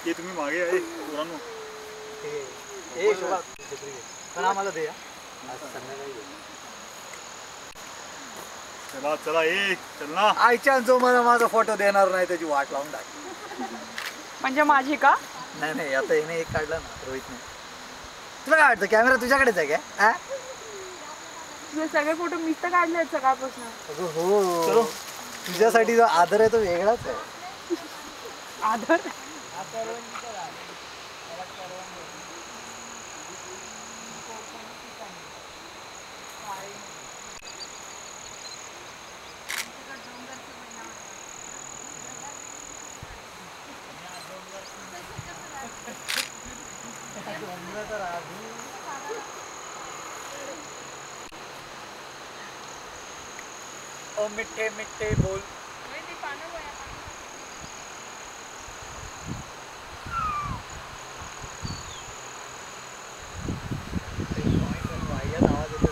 ये तुम्ही मागे आहे पोरांनो. ए शोभा पण आम्हाला दे आज संध्याकाळी. चला चला ये चल ना. आईच्या जो मला माझा फोटो देणार नाही त्याची वाट लावून टाक. म्हणजे माझी का? नाही नाही आता येणे एक काढला ना रोहितने. तुला काय वाटतं कॅमेरा तुझ्याकडेच आहे काय? तुझे सगळे फोटो मीच तर काढले आहेत सकाळपासून. अगं हो चलो. तुझ्यासाठी जो आदर आहे तो वेगळाच आहे. आदर ओ मिठे मिठे बोल. आवाज येतो